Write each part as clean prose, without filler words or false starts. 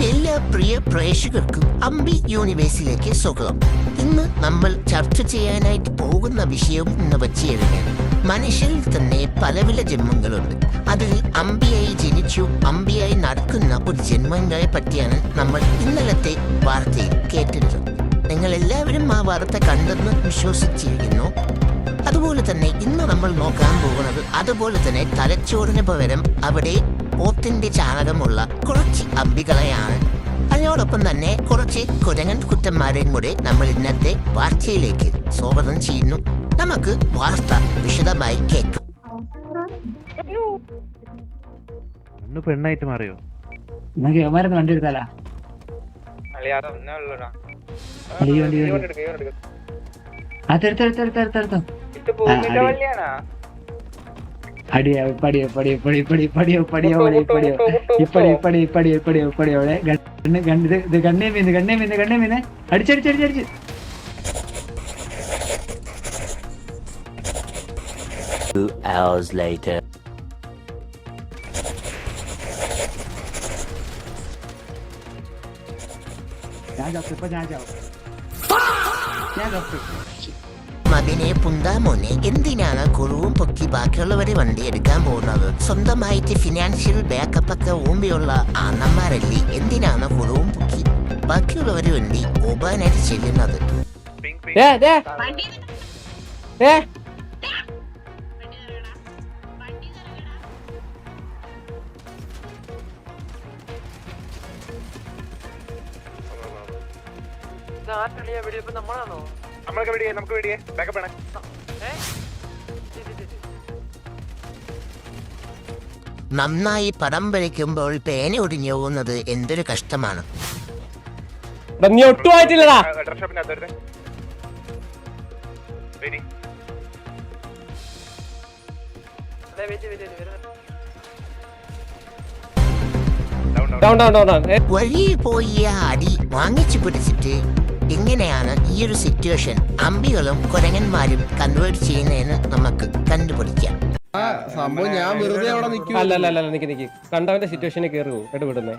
എല്ലാ പ്രിയ പ്രേക്ഷകർക്കും അമ്പി യൂണിവേഴ്സിലേക്ക് സ്വാഗതം. ഇന്ന് നമ്മൾ ചർച്ച ചെയ്യാനായിട്ട് പോകുന്ന വിഷയം എന്ന് വെച്ചുകഴിഞ്ഞാൽ മനുഷ്യരിൽ തന്നെ പലവിധ ജന്മങ്ങളുണ്ട്. അതിൽ അമ്പിയായി ജനിച്ചു അമ്പിയായി നടക്കുന്ന ഒരു ജന്മങ്ങളെ പറ്റിയാണ് നമ്മൾ ഇന്നലത്തെ വാർത്തയിൽ കേട്ടത്. നിങ്ങൾ എല്ലാവരും ആ വാർത്ത കണ്ടെന്ന് വിശ്വസിച്ചിരിക്കുന്നു. അതുപോലെ തന്നെ ഇന്ന് നമ്മൾ നോക്കാൻ പോകുന്നത് അതുപോലെ തന്നെ തലച്ചോറിന് പകരം അവിടെ പോത്തിന്റെ ചാണകമുള്ള കുറച്ച് അമ്പികളെയാണ്. അതിനോടൊപ്പം തന്നെ കുറച്ച് കുരങ്ങൻ കുറ്റന്മാരെയും കൂടെ നമ്മൾ ഇന്നത്തെ വാർത്തയിലേക്ക് സ്വാഗതം ചെയ്യുന്നു. നമുക്ക് വാർത്ത വിശദമായി കേൾക്കാം. പെണ്ണായിട്ട് മാറിയോ? വണ്ടി എടുത്താലാ അതെടുത്തെടുത്തെടുത്തെടുത്തോ അടിയോ പടിയോ പടിയോ പടി പടി പടിയോ പടിയോ പടിയോ ഇപ്പടി പടി പടിയോ പടിയോ പടിയോടെ ഇത് കണ്ണേ മീന്ന് അടിച്ചടിച്ചടിച്ചടിച്ച് മകനെ പുന്താമോനെ, എന്തിനാണ് കുറുവും പൊക്കി ബാക്കിയുള്ളവരെ വണ്ടി എടുക്കാൻ പോകുന്നത്? സ്വന്തമായിട്ട് ഫിനാൻഷ്യൽ ബാക്കപ്പ് ഒക്കെ ഊമ്പിയുള്ള അണ്ണന്മാരല്ലേ എന്തിനാണ് കുറുവും പൊക്കി ബാക്കിയുള്ളവരെ വണ്ടി ഓപാനായിട്ട് ചെല്ലുന്നത്? നന്നായി പടം വരയ്ക്കുമ്പോൾ പേന ഒടിഞ്ഞു പോകുന്നത് എന്തൊരു കഷ്ടമാണ്. വഴി പോയി അടി വാങ്ങിച്ചു പിടിച്ചിട്ട് എങ്ങനെയാണ് ഈ ഒരു സിറ്റുവേഷൻ അമ്പികളും കുരങ്ങന്മാരും കൺവേർട്ട് ചെയ്യുന്നതെന്ന് നമുക്ക് കണ്ടുപിടിക്കാം. ഞാൻ വെറുതെ അവിടെ കണ്ടവന്റെ സിറ്റുവേഷനിൽ കയറി ഇടപെടുന്നേ.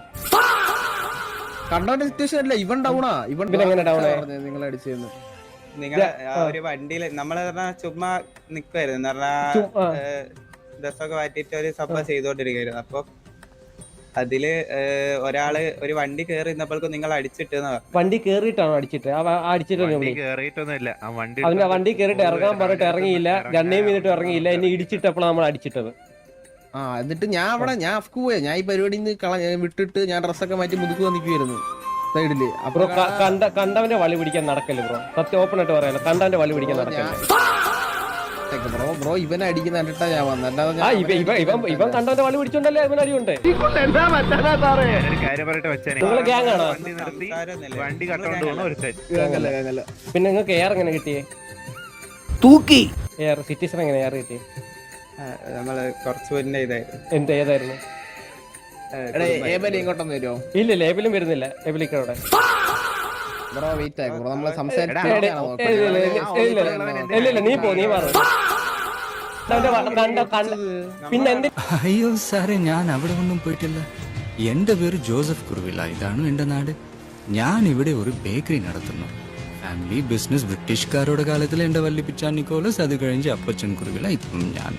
കണ്ടവന്റെ സിറ്റുവേഷൻ അല്ല, ഇവൻ ഡൗണാ. ഇവൻ നിങ്ങൾ അടിച്ചെന്ന് നിങ്ങളെ ഒരു വണ്ടിയില് നമ്മള് ചുമ്മാ നിക്കുവായിരുന്നു ഡ്രസ്സൊക്കെ മാറ്റിട്ട് ഒരു സംഭവം ചെയ്തോണ്ടിരിക്കുകയായിരുന്നു. അപ്പൊ അതില് ഒരാള് ഒരു വണ്ടി കേറി നിന്നപ്പോഴേക്കും നിങ്ങൾ അടിച്ചിട്ട് വണ്ടി കേറിയിട്ടാണോ അടിച്ചിട്ട്? അവന്റെ വണ്ടി കേറിട്ട് ഇറങ്ങാൻ പറഞ്ഞിട്ട് ഇറങ്ങിയില്ല, ഗണ്ണയും ചെയ്തിട്ട് ഇറങ്ങിയില്ല, എന്നെ ഇടിച്ചിട്ടപ്പോഴാണ് നമ്മൾ അടിച്ചിട്ടത്. എന്നിട്ട് ഞാൻ അഫ്ക്ക് പോയാ, ഞാൻ ഈ പരിപാടി വിട്ടിട്ട് ഞാൻ ഡ്രസ്സൊക്കെ മാറ്റി മുതുക്ക് വന്നിക്കുവായിരുന്നു സൈഡില്. അപ്പൊ കണ്ടവന്റെ വളി പിടിക്കാൻ നടക്കല്ലേ ബ്രോ? സത്യം ഓപ്പൺ ആയിട്ട് പറയാലോ, കണ്ടവന്റെ വളി പിടിക്കാൻ നടക്കല്ലേ ബ്രോ? ഇവനെ അടിക്കുന്ന കണ്ടിട്ടാ ഞാൻ വന്നത്. ഇവൻ കണ്ടവന്റെ വളി പിടിച്ചോണ്ടല്ലേ ഇവൻ അടിയുണ്ട്. പിന്നെ നിങ്ങൾക്ക് എയർ എങ്ങനെ കിട്ടിയേ? തൂക്കി എയർ സിറ്റിസൺ എങ്ങനെ എയർ കിട്ടിയേ? നമ്മള് കുറച്ച് മുന്നേ എന്ത് ഏതായിരുന്നു? ഇങ്ങോട്ടൊന്നും വരുമോ? ഇല്ല, ലേബലും വരുന്നില്ല. ലേബലിക്കവിടെ നീ മാറും. പിന്നെ അയ്യോ സാറേ, ഞാൻ അവിടെ ഒന്നും പോയിട്ടില്ല. എന്റെ പേര് ജോസഫ് കുറുവില്ല. ഇതാണ് എന്റെ നാട്. ഞാൻ ഇവിടെ ഒരു ബേക്കറി നടത്തുന്നു. ഫാമിലി ബിസിനസ് ബ്രിട്ടീഷുകാരുടെ കാലത്തിൽ എന്റെ വല്ലിപ്പിച്ചാൻ നിക്കോളസ്, അത് കഴിഞ്ഞ് അപ്പച്ചൻ കുറുവില്ല. ഇപ്പം ഞാൻ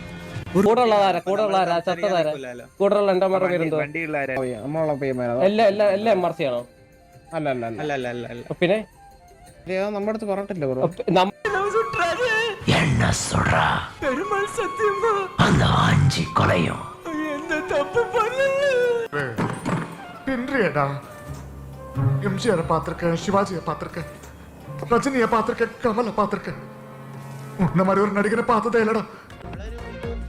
പിന്നെ നമ്മുടെ അടുത്ത് പറഞ്ഞിട്ടില്ല ബ്രോ. MGR பார்த்திருக்கேன், சிவாஜியை பார்த்திருக்கேன், ரஜினியை பார்த்திருக்கேன், கமலை பார்த்திருக்கேன். உன்ன மாதிரி ஒரு நடிகரை பார்த்ததே இல்லடா.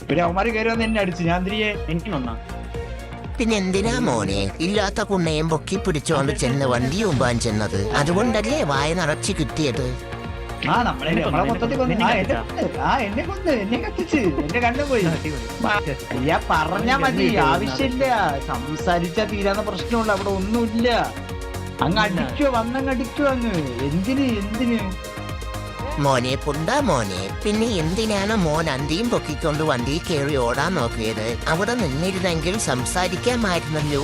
പിന്നെ അവന്മാര് കയറി വന്ന് എന്നെ അടിച്ചു. ഞാൻ തിരികെ എനിക്കൊന്നാ. പിന്നെ എന്തിനാ മോനെ ഇല്ലാത്ത കുണ്ണയും പൊക്കി പിടിച്ചോണ്ട് ചെന്ന് വണ്ടി മുമ്പാൻ ചെന്നത്? അതുകൊണ്ടല്ലേ വായ നിറച്ച് കിട്ടിയത്. എന്നെ കൊന്ന്, എന്നെ കത്തിച്ച്, എന്റെ കണ്ണു പോയി. അയ്യാ പറഞ്ഞാ മതി, ആവശ്യമില്ല. സംസാരിച്ചാ തീരാന്ന പ്രശ്നമുള്ള അവിടെ ഒന്നുമില്ല. അങ്ങ് അടിക്കോ, വന്നങ്ങ് അടിക്കോ അങ്ങ്. എന്തിന് മോനെ പുണ്ടാ മോനെ, പിന്നെ എന്തിനാണ് മോൻ അന്തിയും പൊക്കിക്കൊണ്ട് വണ്ടിയിൽ കയറി ഓടാൻ നോക്കിയത്? അവിടെ നിന്നിരുന്നെങ്കിൽ സംസാരിക്കാമായിരുന്നല്ലോ.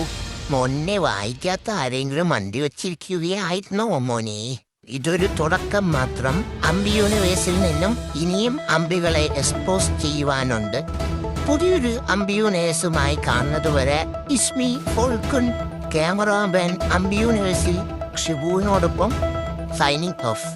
മോനെ വായിക്കാത്ത ആരെങ്കിലും വണ്ടി വെച്ചിരിക്കുകയായിരുന്നോ മോനെ? ഇതൊരു തുടക്കം മാത്രം. അമ്പി യൂണിവേഴ്സിൽ നിന്നും ഇനിയും അമ്പികളെ എക്സ്പോസ് ചെയ്യുവാനുണ്ട്. പുതിയൊരു അമ്പി യൂണിവേഴ്സുമായി കാണുന്നതുവരെ ഇസ്മി ഫോൾക്കൺ, ക്യാമറാമാൻ അമ്പി യൂണിവേഴ്സിൽ ഷിബുവിനോടൊപ്പം സൈനിങ് ഓഫ്.